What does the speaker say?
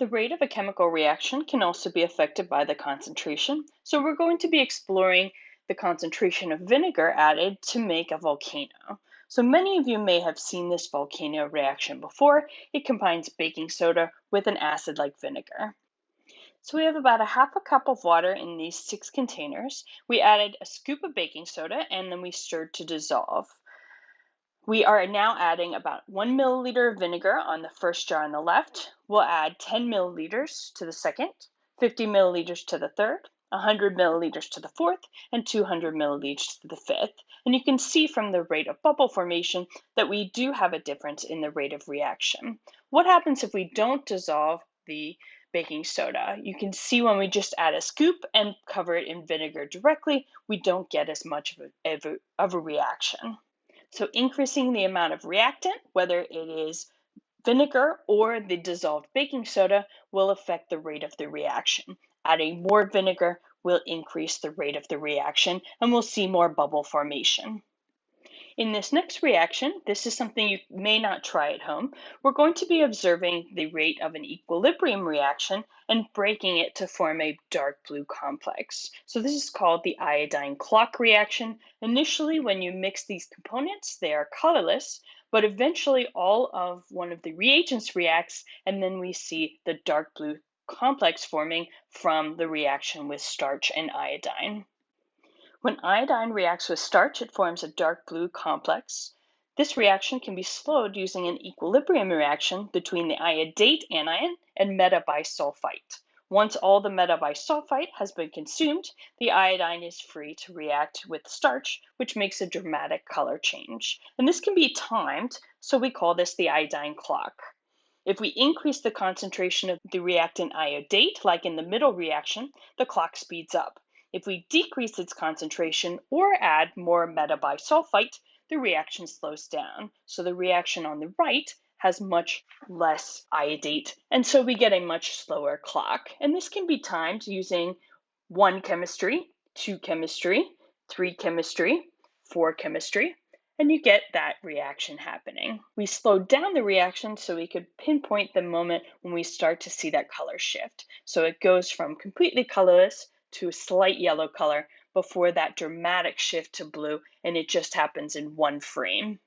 The rate of a chemical reaction can also be affected by the concentration. So we're going to be exploring the concentration of vinegar added to make a volcano. So many of you may have seen this volcano reaction before. It combines baking soda with an acid like vinegar. So we have about a half a cup of water in these 6 containers. We added a scoop of baking soda and then we stirred to dissolve. We are now adding about 1 milliliter of vinegar on the first jar on the left. We'll add 10 milliliters to the second, 50 milliliters to the third, 100 milliliters to the fourth, and 200 milliliters to the fifth. And you can see from the rate of bubble formation that we do have a difference in the rate of reaction. What happens if we don't dissolve the baking soda? You can see when we just add a scoop and cover it in vinegar directly, we don't get as much of a reaction. So increasing the amount of reactant, whether it is vinegar or the dissolved baking soda, will affect the rate of the reaction. Adding more vinegar will increase the rate of the reaction and we'll see more bubble formation. In this next reaction, this is something you may not try at home. We're going to be observing the rate of an equilibrium reaction and breaking it to form a dark blue complex. So this is called the iodine clock reaction. Initially, when you mix these components, they are colorless, but eventually all of one of the reagents reacts, and then we see the dark blue complex forming from the reaction with starch and iodine. When iodine reacts with starch, it forms a dark blue complex. This reaction can be slowed using an equilibrium reaction between the iodate anion and metabisulfite. Once all the metabisulfite has been consumed, the iodine is free to react with starch, which makes a dramatic color change. And this can be timed, so we call this the iodine clock. If we increase the concentration of the reactant iodate, like in the middle reaction, the clock speeds up. If we decrease its concentration or add more metabisulfite, the reaction slows down. So the reaction on the right has much less iodate, and so we get a much slower clock. And this can be timed using 1 chemistry, 2 chemistry, 3 chemistry, 4 chemistry, and you get that reaction happening. We slowed down the reaction so we could pinpoint the moment when we start to see that color shift. So it goes from completely colorless to a slight yellow color before that dramatic shift to blue, and it just happens in one frame.